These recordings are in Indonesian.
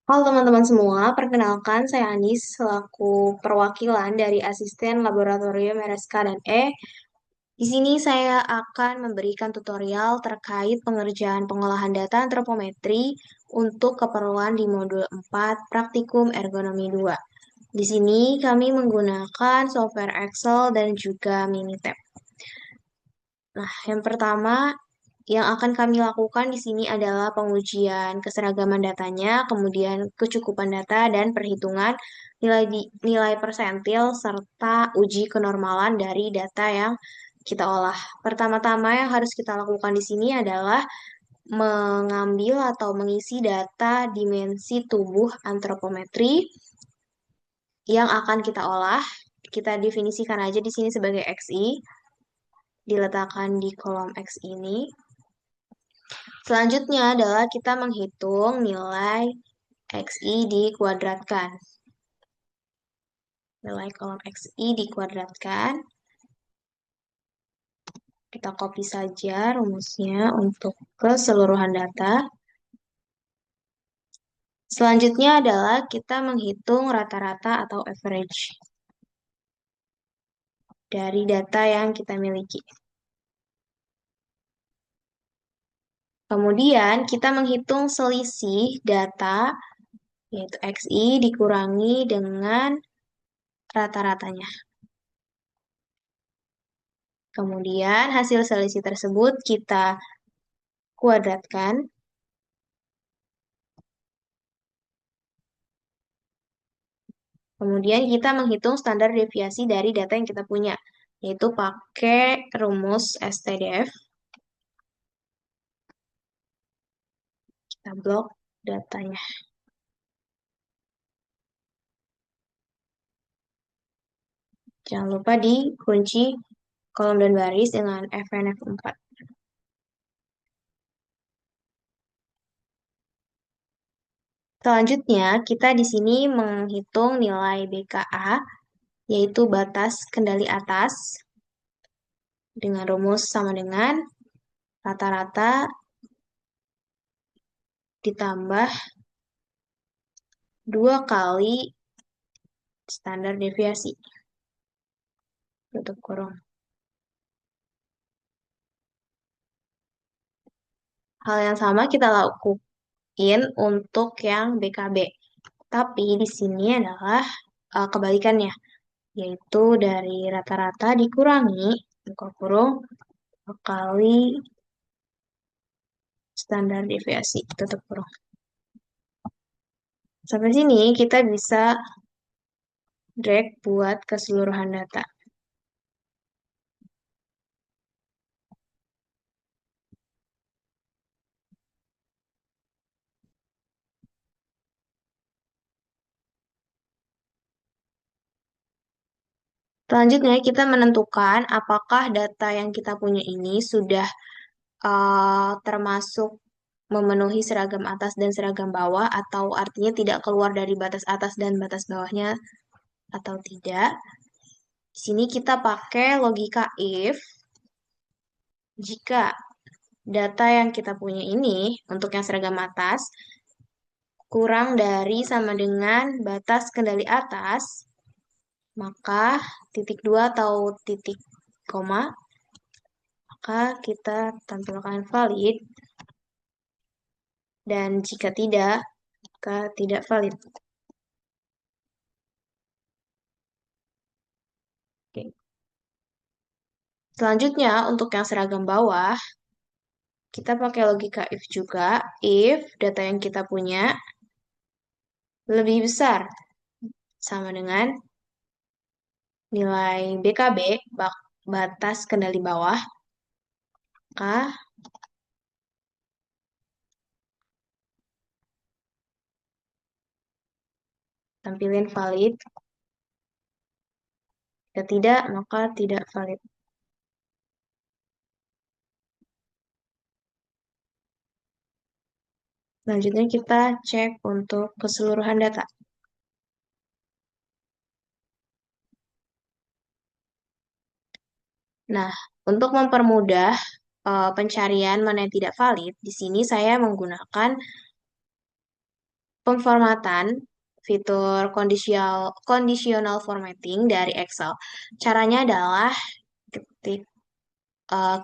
Halo teman-teman semua, perkenalkan saya Anis selaku perwakilan dari Asisten Laboratorium RSK dan E. Di sini saya akan memberikan tutorial terkait pengerjaan pengolahan data antropometri untuk keperluan di modul 4 Praktikum Ergonomi 2. Di sini kami menggunakan software Excel dan juga Minitab. Nah, yang pertama yang akan kami lakukan di sini adalah pengujian keseragaman datanya, kemudian kecukupan data dan perhitungan nilai persentil serta uji kenormalan dari data yang kita olah. Pertama-tama yang harus kita lakukan di sini adalah mengambil atau mengisi data dimensi tubuh antropometri yang akan kita olah. Kita definisikan aja di sini sebagai XI, diletakkan di kolom X ini. Selanjutnya adalah kita menghitung nilai XI dikuadratkan. Nilai kolom XI dikuadratkan. Kita copy saja rumusnya untuk keseluruhan data. Selanjutnya adalah kita menghitung rata-rata atau average dari data yang kita miliki. Kemudian kita menghitung selisih data, yaitu XI dikurangi dengan rata-ratanya. Kemudian hasil selisih tersebut kita kuadratkan. Kemudian kita menghitung standar deviasi dari data yang kita punya, yaitu pakai rumus STDF. Kita blok datanya. Jangan lupa dikunci kolom dan baris dengan FNF4. Selanjutnya, kita di sini menghitung nilai BKA, yaitu batas kendali atas, dengan rumus sama dengan rata-rata ditambah 2 kali standar deviasi. Tutup kurung. Hal yang sama kita lakukan untuk yang BKB. Tapi di sini adalah kebalikannya, yaitu dari rata-rata dikurangi, buka kurung, kali standar deviasi, tutup kurung. Sampai sini kita bisa drag buat keseluruhan data. Selanjutnya kita menentukan apakah data yang kita punya ini sudah termasuk memenuhi seragam atas dan seragam bawah, atau artinya tidak keluar dari batas atas dan batas bawahnya atau tidak. Di sini kita pakai logika if. Jika data yang kita punya ini untuk yang seragam atas kurang dari sama dengan batas kendali atas, maka titik 2 atau titik koma, maka kita tampilkan valid, dan jika tidak, maka tidak valid. Oke. Selanjutnya, untuk yang seragam bawah, kita pakai logika if juga. If data yang kita punya lebih besar sama dengan nilai BKB, batas kendali bawah, maka tampilin valid. Jika tidak, maka tidak valid. Selanjutnya kita cek untuk keseluruhan data. Nah, untuk mempermudah pencarian mana yang tidak valid, di sini saya menggunakan pemformatan fitur conditional formatting dari Excel. Caranya adalah ketik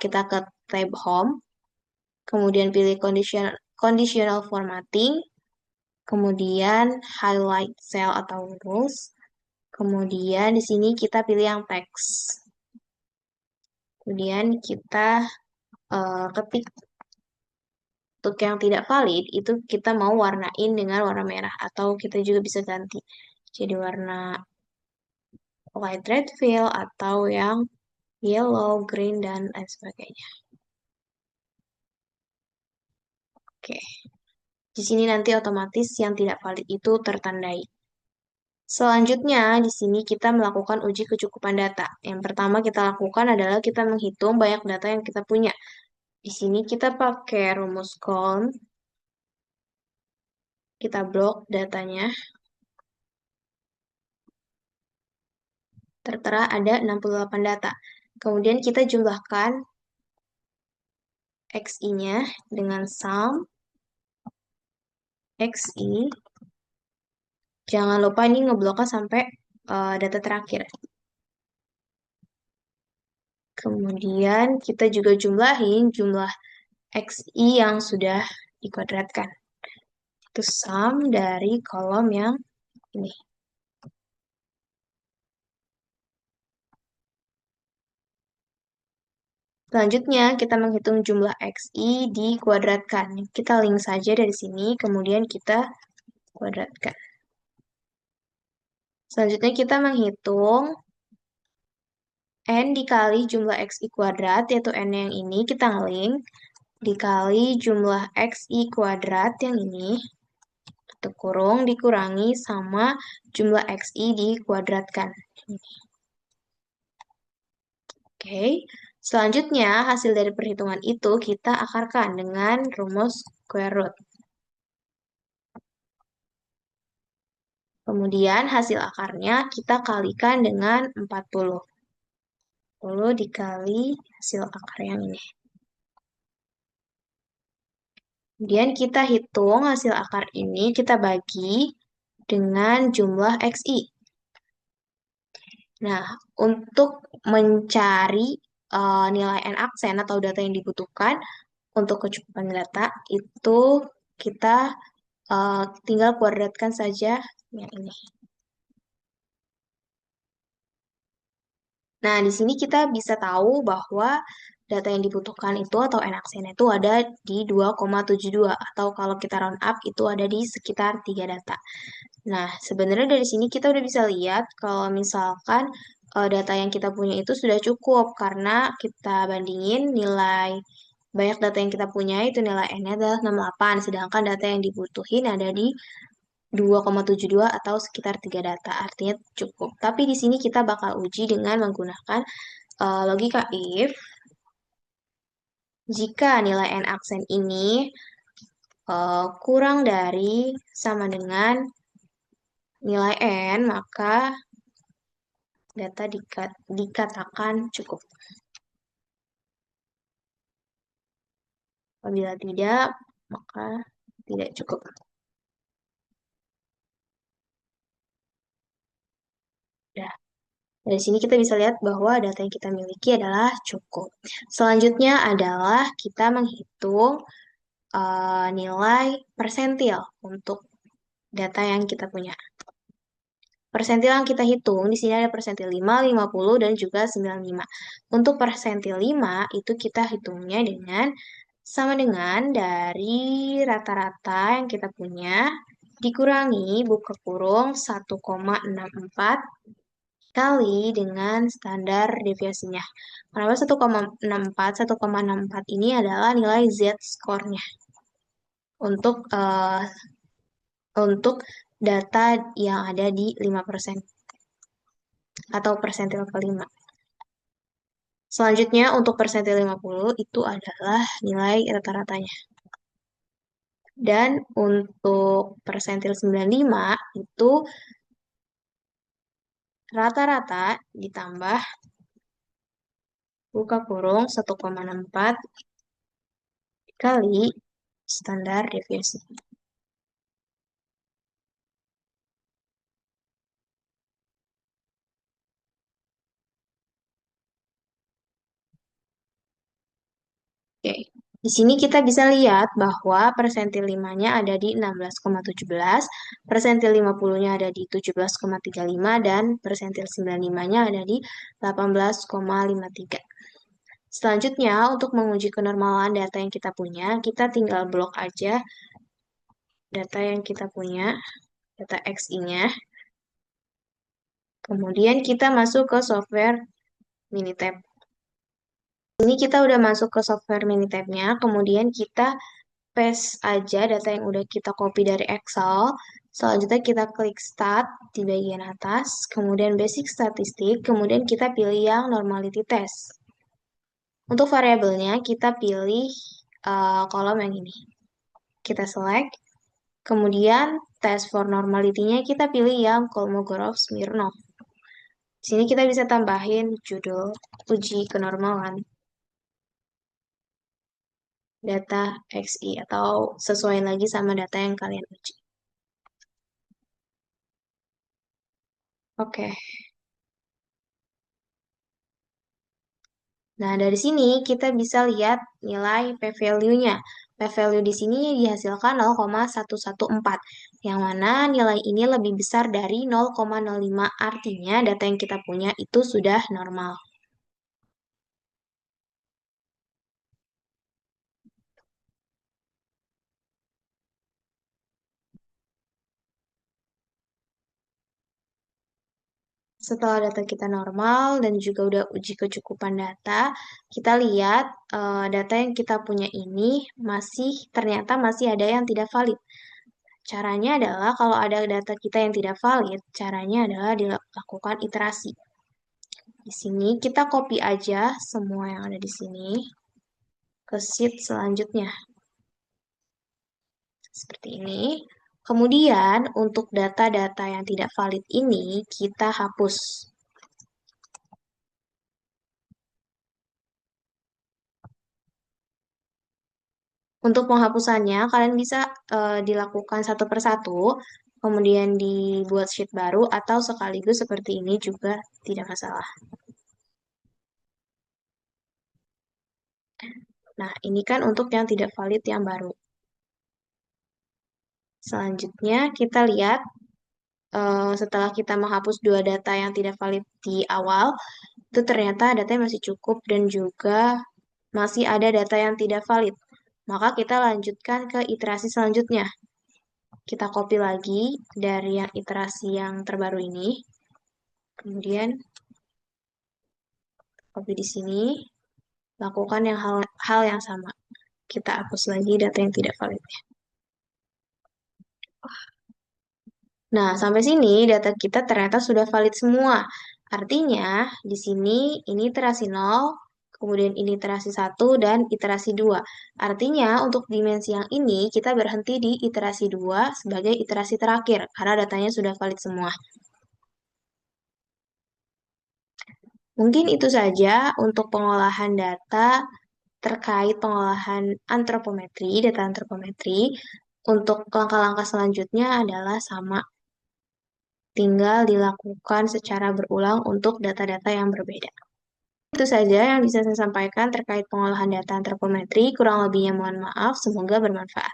kita ke tab Home, kemudian pilih conditional formatting, kemudian highlight cell atau rules, kemudian di sini kita pilih yang teks. Kemudian kita ketik untuk yang tidak valid itu kita mau warnain dengan warna merah atau kita juga bisa ganti jadi warna light red fill atau yang yellow, green, dan lain sebagainya. Oke, di sini nanti otomatis yang tidak valid itu tertandai. Selanjutnya, di sini kita melakukan uji kecukupan data. Yang pertama kita lakukan adalah kita menghitung banyak data yang kita punya. Di sini kita pakai rumus count, kita blok datanya, tertera ada 68 data. Kemudian kita jumlahkan XI-nya dengan sum XI. Jangan lupa ini ngebloknya sampai data terakhir. Kemudian kita juga jumlahin jumlah XI yang sudah dikuadratkan. Itu sum dari kolom yang ini. Selanjutnya, kita menghitung jumlah XI dikuadratkan. Kita link saja dari sini, kemudian kita kuadratkan. Selanjutnya, kita menghitung N dikali jumlah XI kuadrat, yaitu N yang ini, kita ngelink, dikali jumlah XI kuadrat yang ini, tutup kurung, dikurangi sama jumlah XI dikuadratkan. Oke, selanjutnya hasil dari perhitungan itu kita akarkan dengan rumus square root. Kemudian hasil akarnya kita kalikan dengan 40. 40 dikali hasil akar yang ini. Kemudian kita hitung hasil akar ini kita bagi dengan jumlah XI. Nah, untuk mencari nilai N aksen atau data yang dibutuhkan untuk kecukupan data itu kita tinggal kuadratkan saja yang ini. Nah, di sini kita bisa tahu bahwa data yang dibutuhkan itu atau N aksen itu ada di 2,72 atau kalau kita round up itu ada di sekitar 3 data. Nah, sebenarnya dari sini kita udah bisa lihat kalau misalkan data yang kita punya itu sudah cukup karena kita bandingin nilai banyak data yang kita punya itu nilai N-nya adalah 68, sedangkan data yang dibutuhin ada di 2,72 atau sekitar 3 data, artinya cukup. Tapi di sini kita bakal uji dengan menggunakan logika if. Jika nilai N aksen ini kurang dari sama dengan nilai N, maka data dikatakan cukup. Apabila tidak, maka tidak cukup. Nah, dari sini kita bisa lihat bahwa data yang kita miliki adalah cukup. Selanjutnya adalah kita menghitung nilai persentil untuk data yang kita punya. Persentil yang kita hitung, di sini ada persentil 5, 50, dan juga 95. Untuk persentil 5, itu kita hitungnya dengan sama dengan dari rata-rata yang kita punya, dikurangi buka kurung 1,64 kali dengan standar deviasinya. Kenapa 1,64? 1,64 ini adalah nilai Z-score-nya untuk data yang ada di 5% atau persentil kelima. Selanjutnya untuk persentil 50 itu adalah nilai rata-ratanya. Dan untuk persentil 95 itu rata-rata ditambah buka kurung 1,64 kali standar deviasi. Oke. Di sini kita bisa lihat bahwa persentil 5-nya ada di 16,17, persentil 50-nya ada di 17,35, dan persentil 95-nya ada di 18,53. Selanjutnya, untuk menguji kenormalan data yang kita punya, kita tinggal blok aja data yang kita punya, data XI-nya. Kemudian kita masuk ke software Minitab. Ini kita udah masuk ke software Minitab-nya, kemudian kita paste aja data yang udah kita copy dari Excel. Selanjutnya kita klik Start di bagian atas, kemudian Basic Statistik, kemudian kita pilih yang Normality Test. Untuk variabelnya kita pilih kolom yang ini. Kita select, kemudian test for normality-nya kita pilih yang Kolmogorov-Smirnov. Di sini kita bisa tambahin judul uji kenormalan data XI atau sesuai lagi sama data yang kalian uji. Oke. Nah, dari sini kita bisa lihat nilai p-value-nya. P-value di sini dihasilkan 0,114, yang mana nilai ini lebih besar dari 0,05, artinya data yang kita punya itu sudah normal. Setelah data kita normal dan juga udah uji kecukupan data, kita lihat data yang kita punya ini ternyata masih ada yang tidak valid. Caranya adalah kalau ada data kita yang tidak valid, caranya adalah dilakukan iterasi. Di sini kita copy aja semua yang ada di sini ke sheet selanjutnya. Seperti ini. Kemudian untuk data-data yang tidak valid ini kita hapus. Untuk penghapusannya, kalian bisa dilakukan satu persatu, kemudian dibuat sheet baru, atau sekaligus seperti ini juga tidak masalah. Nah, ini kan untuk yang tidak valid yang baru. Selanjutnya, kita lihat setelah kita menghapus dua data yang tidak valid di awal, itu ternyata datanya masih cukup dan juga masih ada data yang tidak valid. Maka kita lanjutkan ke iterasi selanjutnya. Kita copy lagi dari yang iterasi yang terbaru ini. Kemudian copy di sini, lakukan hal yang sama. Kita hapus lagi data yang tidak valid. Nah, sampai sini data kita ternyata sudah valid semua. Artinya, di sini ini iterasi 0, kemudian ini iterasi 1, dan iterasi 2. Artinya, untuk dimensi yang ini, kita berhenti di iterasi 2 sebagai iterasi terakhir, karena datanya sudah valid semua. Mungkin itu saja untuk pengolahan data terkait pengolahan antropometri, data antropometri. Untuk langkah-langkah selanjutnya adalah sama, tinggal dilakukan secara berulang untuk data-data yang berbeda. Itu saja yang bisa saya sampaikan terkait pengolahan data antropometri. Kurang lebihnya mohon maaf, semoga bermanfaat.